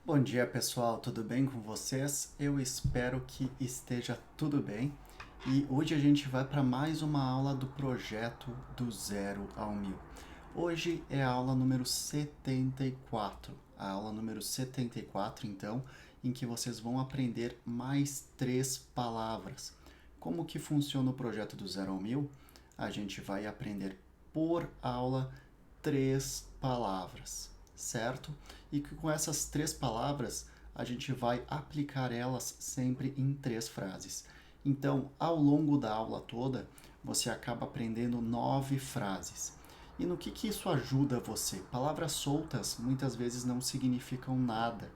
Bom dia, pessoal, tudo bem com vocês? Eu espero que esteja tudo bem. E hoje a gente vai para mais uma aula do projeto do zero ao mil. Hoje é a aula número 74. A aula número 74, então, em que vocês vão aprender mais 3 palavras. Como que funciona o projeto do zero ao mil? A gente vai aprender por aula 3 palavras, certo? E que com essas 3 palavras a gente vai aplicar elas sempre em 3 frases. Então, ao longo da aula toda, você acaba aprendendo 9 frases. E no que isso ajuda você? Palavras soltas muitas vezes não significam nada.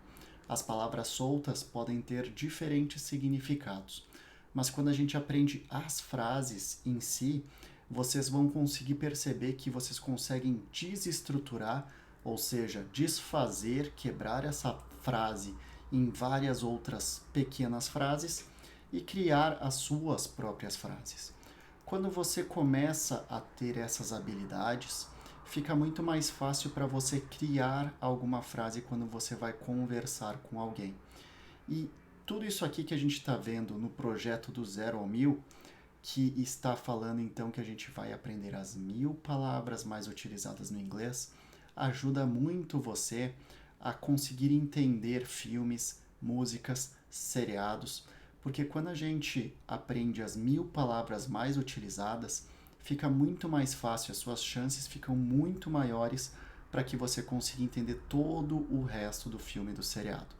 As palavras soltas podem ter diferentes significados. Mas quando a gente aprende as frases em si, vocês vão conseguir perceber que vocês conseguem desestruturar, ou seja, desfazer, quebrar essa frase em várias outras pequenas frases e criar as suas próprias frases. Quando você começa a ter essas habilidades, fica muito mais fácil para você criar alguma frase quando você vai conversar com alguém. E tudo isso aqui que a gente está vendo no projeto do zero ao mil, que está falando então que a gente vai aprender as 1000 palavras mais utilizadas no inglês, ajuda muito você a conseguir entender filmes, músicas, seriados, porque quando a gente aprende as 1000 palavras mais utilizadas, fica muito mais fácil, as suas chances ficam muito maiores para que você consiga entender todo o resto do filme e do seriado.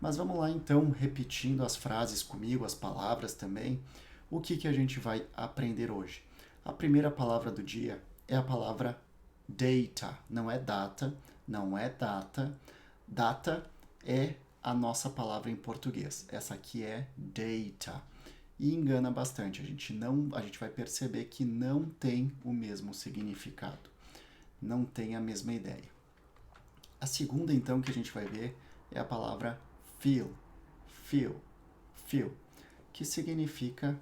Mas vamos lá então, repetindo as frases comigo, as palavras também. O que a gente vai aprender hoje? A primeira palavra do dia é a palavra data. Não é data, não é data. Data é a nossa palavra em português. Essa aqui é data. E engana bastante. A gente vai perceber que não tem o mesmo significado. Não tem a mesma ideia. A segunda, então, que a gente vai ver é a palavra feel, feel, feel, que significa,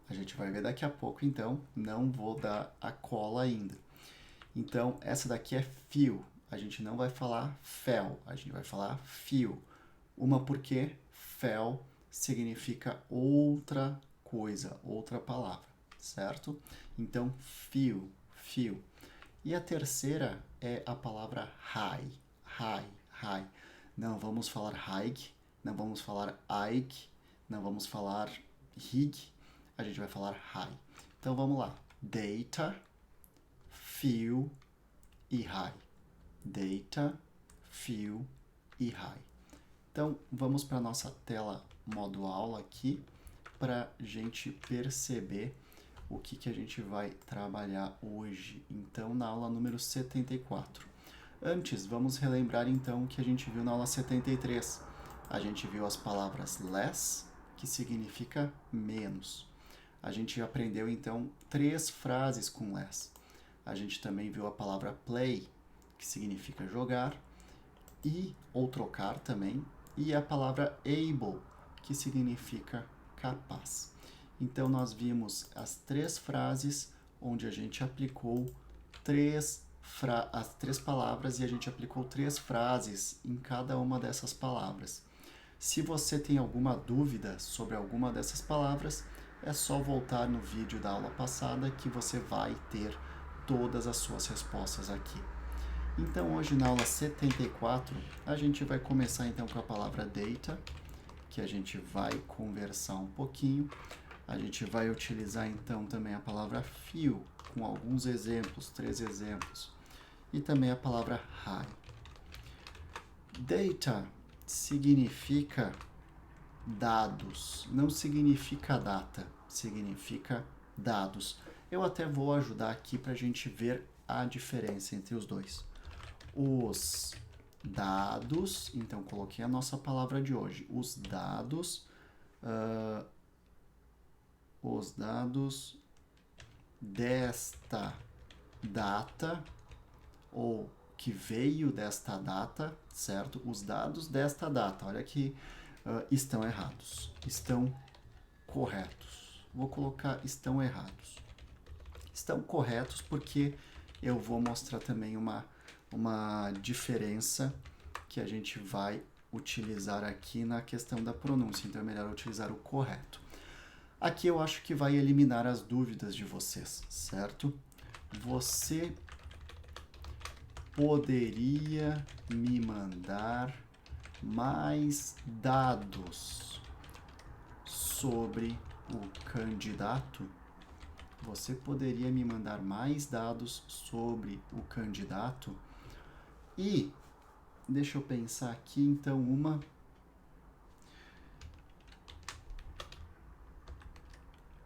a gente vai ver daqui a pouco, então, não vou dar a cola ainda. Então, essa daqui é feel, a gente não vai falar fell, a gente vai falar feel. Uma porque fell significa outra coisa, outra palavra, certo? Então, feel, feel. E a terceira é a palavra high, high, high. Não vamos falar high, não vamos falar Ike, não vamos falar rig, a gente vai falar high. Então vamos lá. Data, feel e high. Data, feel e high. Então vamos para a nossa tela modo aula aqui para a gente perceber o que a gente vai trabalhar hoje. Então na aula número 74. Antes, vamos relembrar então o que a gente viu na aula 73. A gente viu as palavras less, que significa menos. A gente aprendeu então 3 frases com less. A gente também viu a palavra play, que significa jogar, e ou trocar também, e a palavra able, que significa capaz. Então nós vimos as 3 frases onde a gente aplicou as 3 palavras e a gente aplicou 3 frases em cada uma dessas palavras. Se você tem alguma dúvida sobre alguma dessas palavras, é só voltar no vídeo da aula passada que você vai ter todas as suas respostas aqui. Então hoje na aula 74, a gente vai começar então com a palavra data, que a gente vai conversar um pouquinho. A gente vai utilizar então também a palavra feel, com alguns exemplos, 3 exemplos. E também a palavra high. Data significa dados, não significa data, significa dados. Eu até vou ajudar aqui para a gente ver a diferença entre os dois. Os dados, então coloquei a nossa palavra de hoje, os dados desta data ou que veio desta data, certo? Os dados desta data, olha que estão errados, estão corretos. Vou colocar estão errados. Estão corretos porque eu vou mostrar também uma diferença que a gente vai utilizar aqui na questão da pronúncia, então é melhor utilizar o correto. Aqui eu acho que vai eliminar as dúvidas de vocês, certo? Você poderia me mandar mais dados sobre o candidato? Você poderia me mandar mais dados sobre o candidato? E deixa eu pensar aqui, então,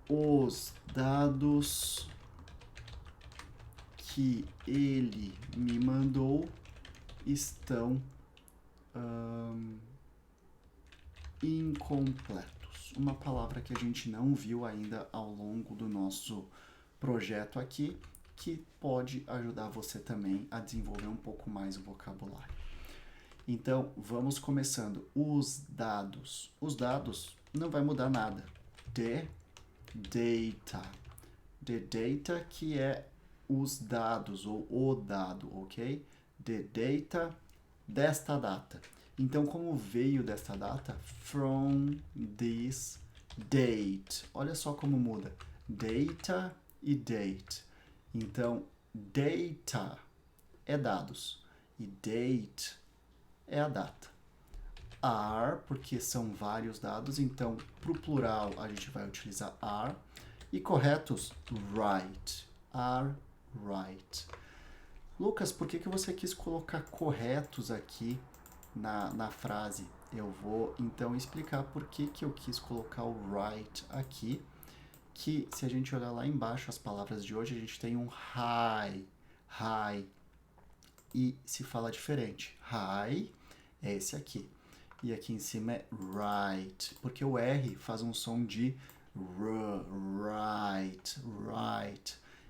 os dados que ele me mandou estão incompletos. Uma palavra que a gente não viu ainda ao longo do nosso projeto aqui, que pode ajudar você também a desenvolver um pouco mais o vocabulário. Então, vamos começando. Os dados. Os dados não vai mudar nada. The data. The data, que é os dados, ou o dado, ok? The data desta data. Então, como veio desta data? From this date. Olha só como muda. Data e date. Então, data é dados e date é a data. Are, porque são vários dados, então, para o plural, a gente vai utilizar are. E corretos, right. Are right. Lucas, por que você quis colocar corretos aqui na frase? Eu vou, então, explicar por que eu quis colocar o right aqui, que se a gente olhar lá embaixo as palavras de hoje, a gente tem um high, e se fala diferente. High é esse aqui. E aqui em cima é right, porque o R faz um som de right.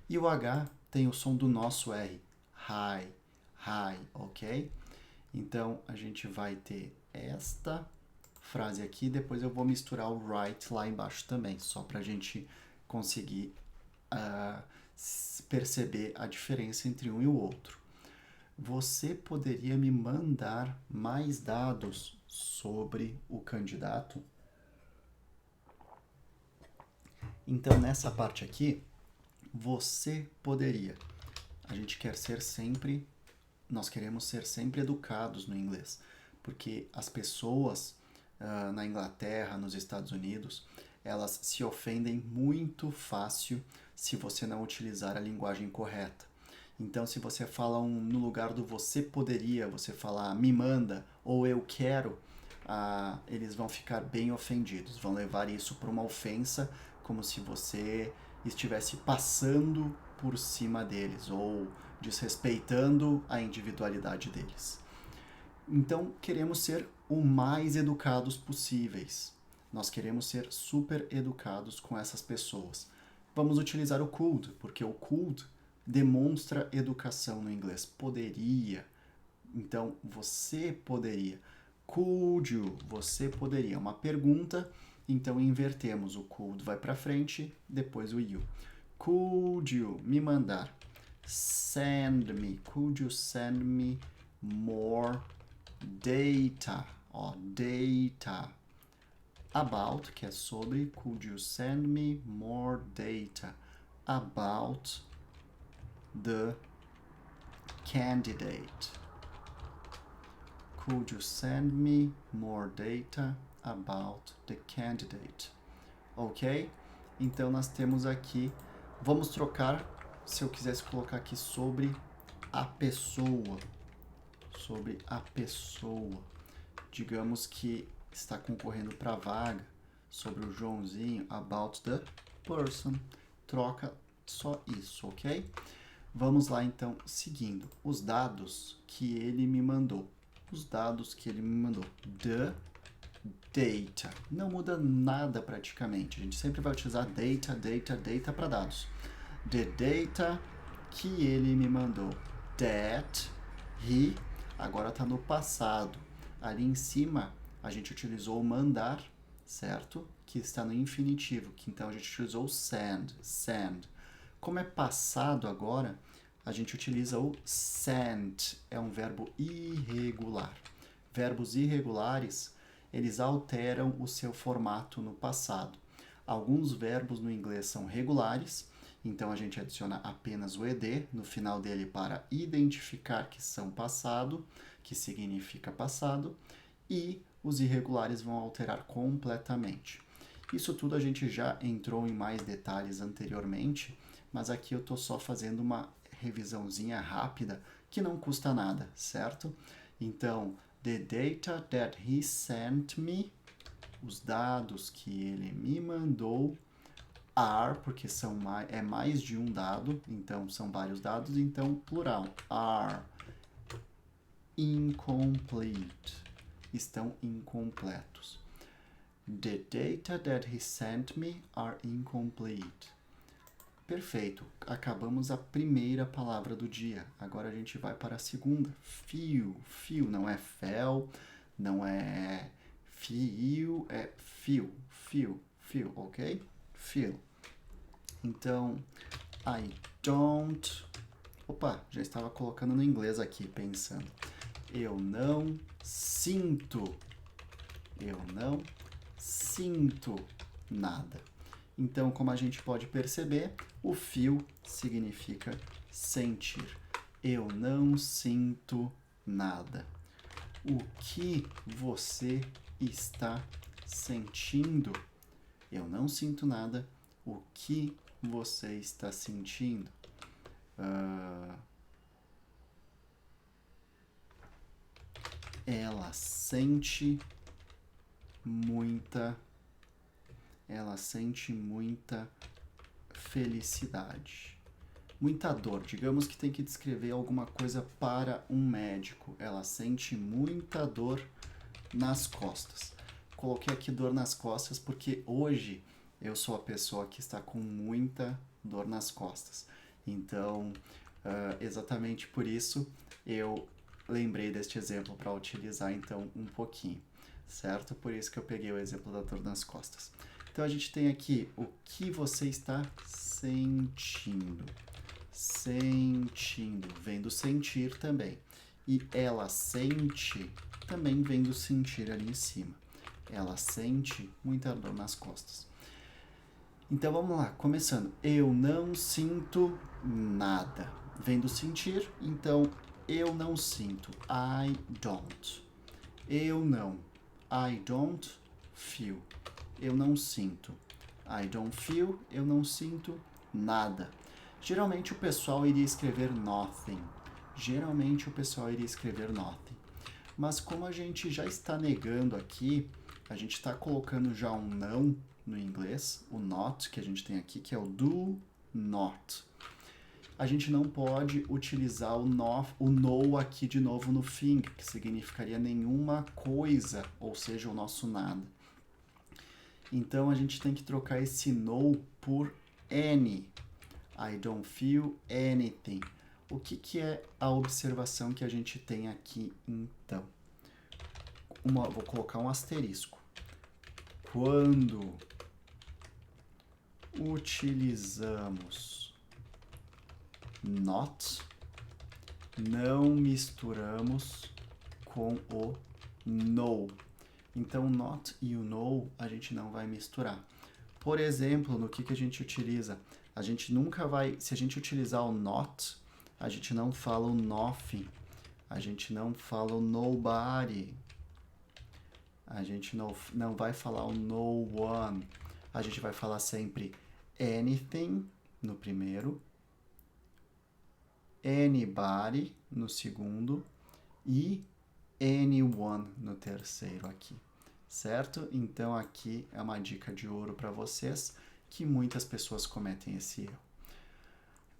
E o H tem o som do nosso R, high, ok? Então, a gente vai ter esta frase aqui, depois eu vou misturar o right lá embaixo também, só para a gente conseguir perceber a diferença entre um e o outro. Você poderia me mandar mais dados sobre o candidato? Então, nessa parte aqui, você poderia. A gente quer ser sempre, nós queremos ser sempre educados no inglês, porque as pessoas na Inglaterra, nos Estados Unidos, elas se ofendem muito fácil se você não utilizar a linguagem correta. Então, se você fala no lugar do você poderia, você falar me manda ou eu quero, eles vão ficar bem ofendidos, vão levar isso para uma ofensa, como se você estivesse passando por cima deles ou desrespeitando a individualidade deles. Então, queremos ser o mais educados possíveis. Nós queremos ser super educados com essas pessoas. Vamos utilizar o could, porque o could demonstra educação no inglês. Poderia. Então, você poderia. Could you? Você poderia. Uma pergunta, então invertemos. O could vai para frente, depois o you. Could you me mandar? Send me. Could you send me more data? Data. About, que é sobre. Could you send me more data about the candidate? Could you send me more data about the candidate? Ok? Então, nós temos aqui, vamos trocar, se eu quisesse colocar aqui sobre a pessoa. Sobre a pessoa. Digamos que está concorrendo para a vaga, sobre o Joãozinho, about the person. Troca só isso, ok? Vamos lá, então, seguindo. Os dados que ele me mandou. Os dados que ele me mandou. The data. Não muda nada praticamente. A gente sempre vai utilizar data para dados. The data que ele me mandou. That he. Agora está no passado. Ali em cima, a gente utilizou o mandar, certo? Que está no infinitivo. Que então a gente utilizou o send. Como é passado agora, a gente utiliza o sent. É um verbo irregular. verbos irregulares, eles alteram o seu formato no passado. Alguns verbos no inglês são regulares, então a gente adiciona apenas o ed no final dele para identificar que são passado, que significa passado, e os irregulares vão alterar completamente. Isso tudo a gente já entrou em mais detalhes anteriormente, mas aqui eu estou só fazendo uma revisãozinha rápida que não custa nada, certo? Então, the data that he sent me, os dados que ele me mandou, are, porque é mais de um dado, então são vários dados, então plural, are incomplete, estão incompletos. The data that he sent me are incomplete. Perfeito, acabamos a primeira palavra do dia. Agora a gente vai para a segunda. Fio, fio, não é fel, não é fio, é fio, fio, fio, ok? Feel. Então, I don't... Opa, já estava colocando no inglês aqui, pensando. Eu não sinto. Eu não sinto nada. Então, como a gente pode perceber, o feel significa sentir. Eu não sinto nada. O que você está sentindo? Eu não sinto nada. O que você está sentindo? Ela sente muita felicidade. Muita dor. Digamos que tem que descrever alguma coisa para um médico. Ela sente muita dor nas costas. Coloquei aqui dor nas costas porque hoje eu sou a pessoa que está com muita dor nas costas. Então, exatamente por isso eu lembrei deste exemplo para utilizar então um pouquinho, certo? Por isso que eu peguei o exemplo da dor nas costas. Então a gente tem aqui o que você está sentindo. Sentindo, vem do sentir também. E ela sente, também vem do sentir ali em cima. Ela sente muita dor nas costas. Então vamos lá, começando. Eu não sinto nada. Vem do sentir, então eu não sinto. I don't. Eu não. I don't feel. Eu não sinto. I don't feel. Eu não sinto nada. Geralmente o pessoal iria escrever nothing. Mas como a gente já está negando aqui, a gente está colocando já um não no inglês, o not que a gente tem aqui, que é o do not. A gente não pode utilizar o no aqui de novo no fim, que significaria nenhuma coisa, ou seja, o nosso nada. Então, a gente tem que trocar esse no por any. I don't feel anything. O que é a observação que a gente tem aqui, então? Vou colocar um asterisco. Quando utilizamos not, não misturamos com o no. Então, not e o no a gente não vai misturar. Por exemplo, no que a gente utiliza? A gente nunca vai... Se a gente utilizar o not, a gente não fala o nothing. A gente não fala o nobody. A gente não vai falar o no one. A gente vai falar sempre anything no primeiro, anybody no segundo e anyone no terceiro aqui, certo? Então aqui é uma dica de ouro para vocês, que muitas pessoas cometem esse erro.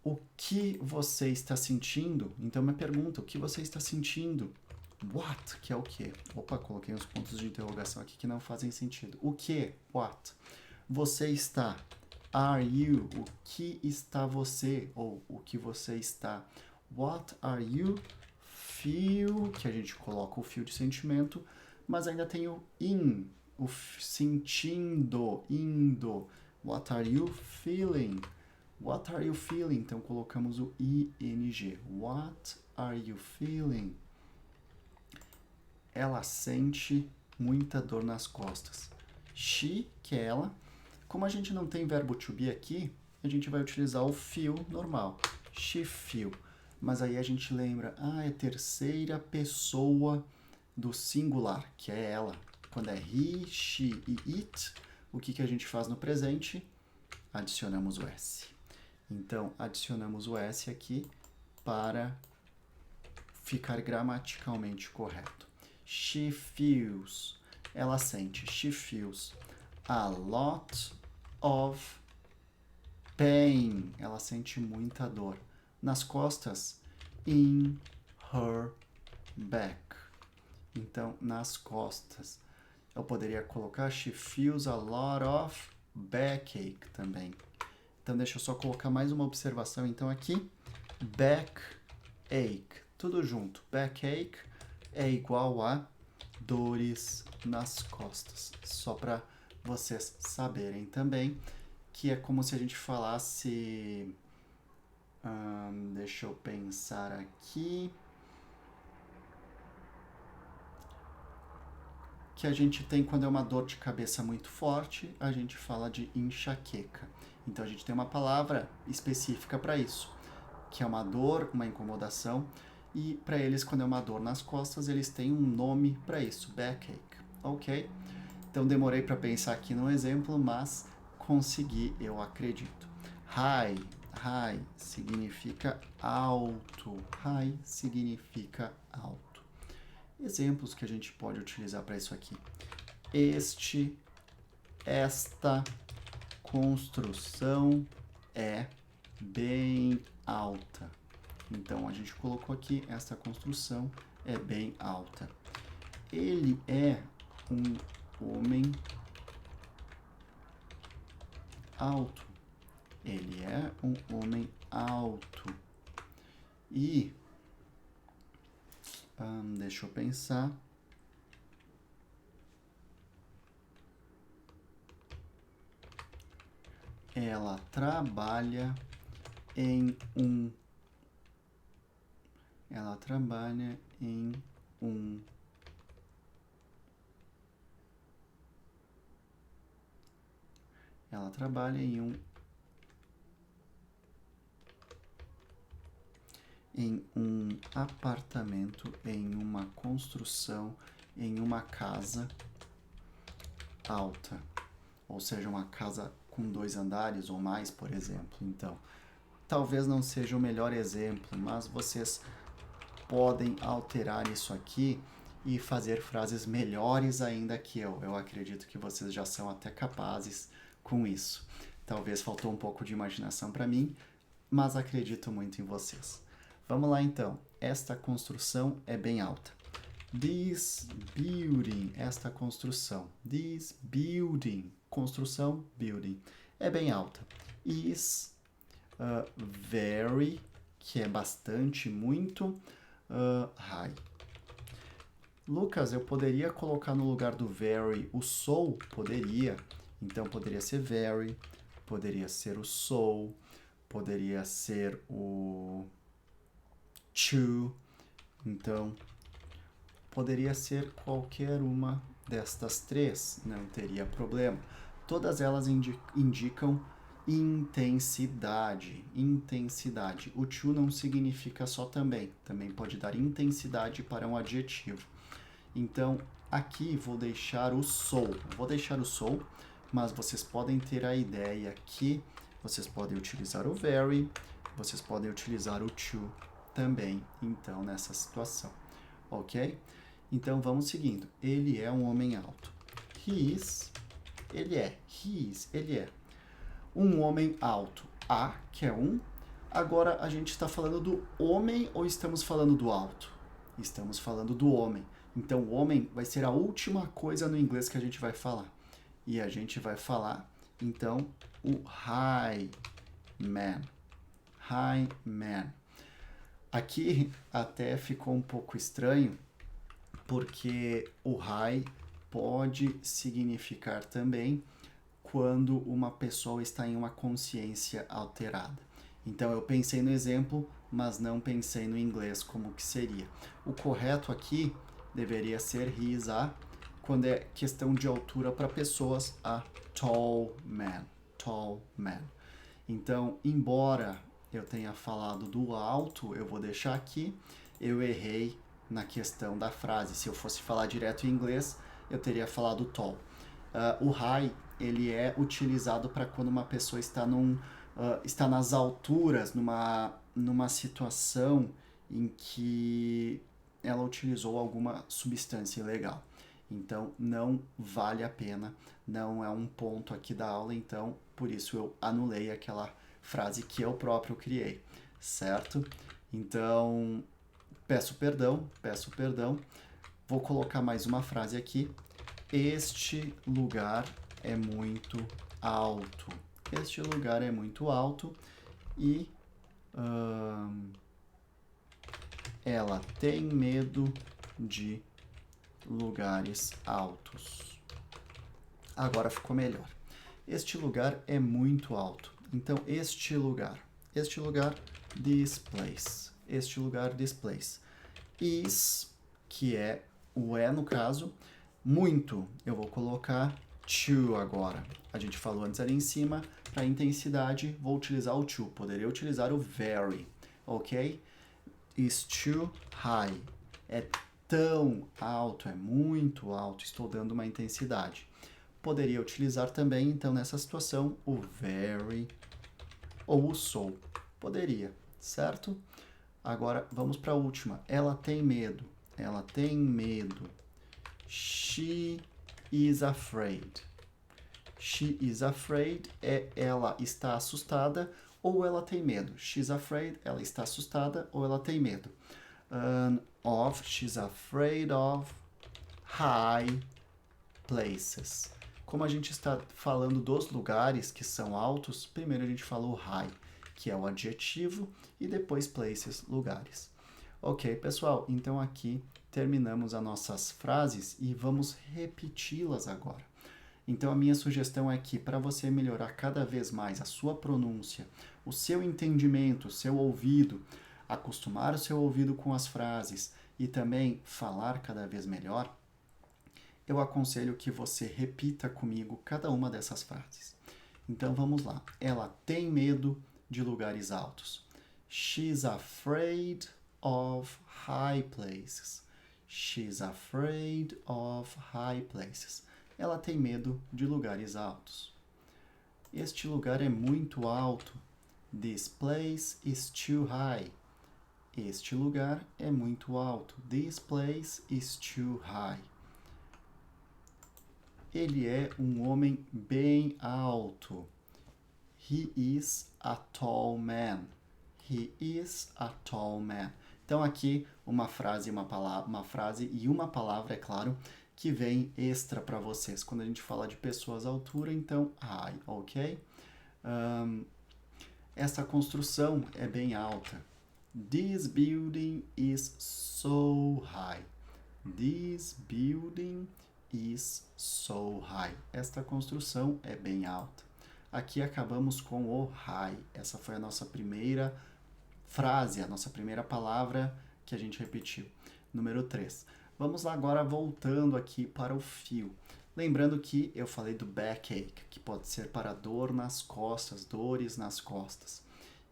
O que você está sentindo? Então minha pergunta, o que você está sentindo? What, que é o quê? Opa, coloquei uns pontos de interrogação aqui que não fazem sentido. O que? What? Você está. Are you? O que está você? Ou o que você está? What are you? Feel, que a gente coloca o feel de sentimento, mas ainda tem o in, o sentindo, indo. What are you feeling? What are you feeling? Então colocamos o ing. What are you feeling? ela sente muita dor nas costas. She, que é ela. Como a gente não tem verbo to be aqui, a gente vai utilizar o feel normal. She feel. Mas aí a gente lembra, é terceira pessoa do singular, que é ela. Quando é he, she e it, o que a gente faz no presente? Adicionamos o S. Então, adicionamos o S aqui para ficar gramaticalmente correto. She feels. Ela sente. She feels a lot of pain. Ela sente muita dor. Nas costas. In her back. Então, nas costas. Eu poderia colocar she feels a lot of backache também. Então, deixa eu só colocar mais uma observação. Então, aqui, backache. Tudo junto. Backache é igual a dores nas costas. Só para vocês saberem também que é como se a gente falasse... deixa eu pensar aqui... que a gente tem quando é uma dor de cabeça muito forte, a gente fala de enxaqueca. Então, a gente tem uma palavra específica para isso, que é uma dor, uma incomodação, e para eles, quando é uma dor nas costas, eles têm um nome para isso, backache, ok? Então, demorei para pensar aqui no exemplo, mas consegui, eu acredito. High, high significa alto, high significa alto. Exemplos que a gente pode utilizar para isso aqui. Esta construção é bem alta. Então, a gente colocou aqui, esta construção é bem alta. Ele é um homem alto. Ele é um homem alto. E... deixa eu pensar. Ela trabalha em um... Ela trabalha em um... Ela trabalha em um... em um apartamento, em uma construção, em uma casa alta. Ou seja, uma casa com 2 andares ou mais, por exemplo. Então, talvez não seja o melhor exemplo, mas vocês podem alterar isso aqui e fazer frases melhores ainda que eu. Eu acredito que vocês já são até capazes com isso. Talvez faltou um pouco de imaginação para mim, mas acredito muito em vocês. Vamos lá então. Esta construção é bem alta. This building, esta construção. This building, construção, building, é bem alta. Is very, que é bastante, muito, high. Lucas, eu poderia colocar no lugar do very o so? Poderia. Então, poderia ser very, poderia ser o so, poderia ser o to. Então, poderia ser qualquer uma destas três, não teria problema. Todas elas indicam intensidade. Intensidade. O to não significa só também. Também pode dar intensidade para um adjetivo. Então, aqui vou deixar o so. Vou deixar o so, mas vocês podem ter a ideia que vocês podem utilizar o very, vocês podem utilizar o to também, então, nessa situação. Ok? Então, vamos seguindo. Ele é um homem alto. He is, ele é. He is, ele é. Um homem alto. A, que é um. Agora, a gente está falando do homem ou estamos falando do alto? Estamos falando do homem. Então, o homem vai ser a última coisa no inglês que a gente vai falar. E a gente vai falar, então, o high man. High man. Aqui até ficou um pouco estranho, porque o high pode significar também quando uma pessoa está em uma consciência alterada. Então, eu pensei no exemplo, mas não pensei no inglês como que seria. O correto aqui deveria ser he is a. Quando é questão de altura para pessoas, a tall man. Tall man. Então, embora eu tenha falado do alto, eu vou deixar aqui, eu errei na questão da frase. Se eu fosse falar direto em inglês, eu teria falado tall. O high, ele é utilizado para quando uma pessoa está, está nas alturas, numa situação em que ela utilizou alguma substância ilegal. Então, não vale a pena, não é um ponto aqui da aula, então, por isso eu anulei aquela frase que eu próprio criei, certo? Então, peço perdão. Vou colocar mais uma frase aqui. Este lugar é muito alto. Este lugar é muito alto e ela tem medo de lugares altos. Agora ficou melhor. Este lugar é muito alto. Então, este lugar, this place. Este lugar, this place. Is, que é o no caso, muito. Eu vou colocar to agora. A gente falou antes ali em cima, para intensidade, vou utilizar o to. Poderia utilizar o very, ok? Is too high. É tão alto, é muito alto. Estou dando uma intensidade. Poderia utilizar também, então, nessa situação, o very ou o so. Poderia, certo? Agora, vamos para a última. Ela tem medo. Ela tem medo. She is afraid. She is afraid é ela está assustada ou ela tem medo. She's afraid, ela está assustada ou ela tem medo. She's afraid of high places. Como a gente está falando dos lugares que são altos, primeiro a gente falou high, que é o adjetivo, e depois places, lugares. Ok, pessoal, então aqui terminamos as nossas frases e vamos repeti-las agora. Então a minha sugestão é que para você melhorar cada vez mais a sua pronúncia, o seu entendimento, o seu ouvido, acostumar o seu ouvido com as frases e também falar cada vez melhor, eu aconselho que você repita comigo cada uma dessas frases. Então vamos lá. Ela tem medo de lugares altos. She's afraid of high places. She's afraid of high places. Ela tem medo de lugares altos. Este lugar é muito alto. This place is too high. Este lugar é muito alto. This place is too high. Ele é um homem bem alto. He is a tall man. He is a tall man. Então aqui uma frase e uma palavra, é claro, que vem extra para vocês. Quando a gente fala de pessoas à altura, então high, ok? Essa construção é bem alta. This building is so high. This building is so high. Esta construção é bem alta. Aqui acabamos com o high. Essa foi a nossa primeira frase, a nossa primeira palavra que a gente repetiu. Número 3. Vamos lá agora voltando aqui para o feel. Lembrando que eu falei do backache, que pode ser para dor nas costas, dores nas costas.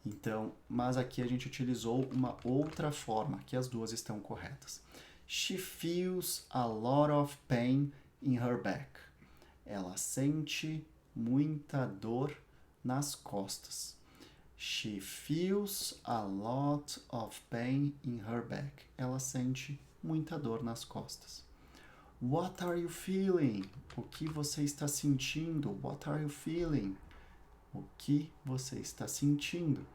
Então, mas aqui a gente utilizou uma outra forma, que as duas estão corretas. She feels a lot of pain in her back. Ela sente muita dor nas costas. She feels a lot of pain in her back. Ela sente muita dor nas costas. What are you feeling? O que você está sentindo? What are you feeling? O que você está sentindo?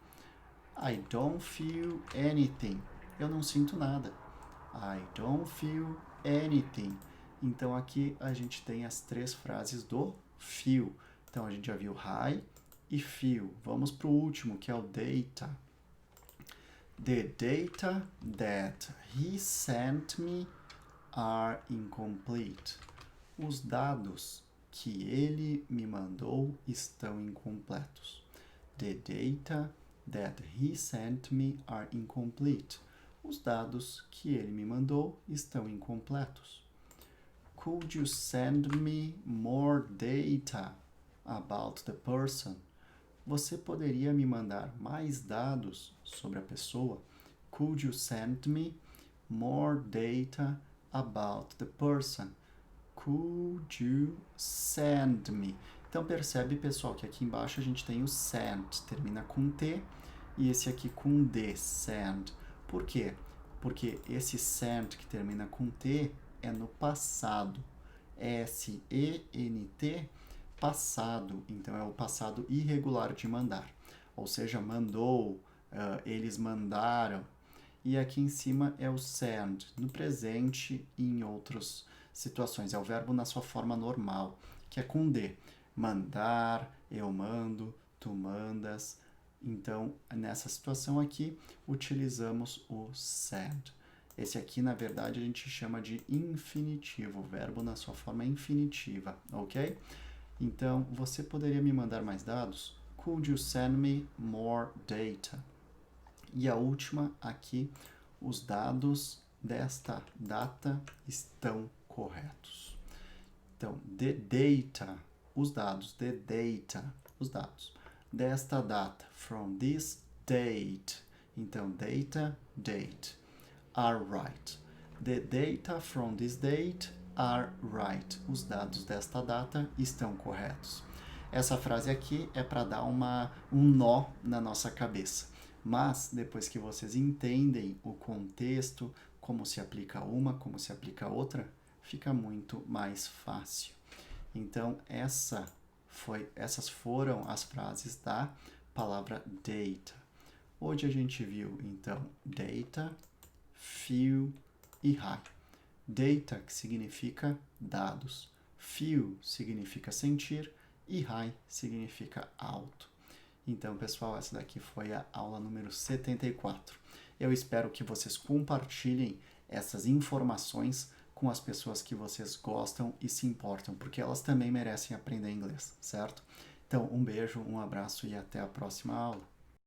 I don't feel anything. Eu não sinto nada. I don't feel anything. Então aqui a gente tem as três frases do feel. Então a gente já viu high e feel. Vamos para o último, que é o data. The data that he sent me are incomplete. Os dados que ele me mandou estão incompletos. The data that he sent me are incomplete. os dados que ele me mandou estão incompletos. Could you send me more data about the person? Você poderia me mandar mais dados sobre a pessoa? Could you send me more data about the person? Could you send me? Então percebe, pessoal, que aqui embaixo a gente tem o send, termina com T, e esse aqui com D, send. Por quê? Porque esse send que termina com T é no passado. S-E-N-T, passado. Então é o passado irregular de mandar. Ou seja, mandou, eles mandaram. E aqui em cima é o send, no presente e em outras situações. É o verbo na sua forma normal, que é com D. Mandar, eu mando, tu mandas. Então, nessa situação aqui, utilizamos o send. Esse aqui, na verdade, a gente chama de infinitivo, verbo na sua forma infinitiva, ok? Então, você poderia me mandar mais dados? Could you send me more data? E a última aqui, os dados desta data estão corretos. Então, the data, os dados, the data, os dados desta data, from this date. Então, data, date, are right. The data from this date are right. Os dados desta data estão corretos. Essa frase aqui é para dar um nó na nossa cabeça. Mas, depois que vocês entendem o contexto, como se aplica uma, como se aplica outra, fica muito mais fácil. Então, essas foram as frases da palavra data. Hoje a gente viu, então, data, feel e high. Data, que significa dados. Feel significa sentir e high significa alto. Então, pessoal, essa daqui foi a aula número 74. Eu espero que vocês compartilhem essas informações com as pessoas que vocês gostam e se importam, porque elas também merecem aprender inglês, certo? Então, um beijo, um abraço e até a próxima aula.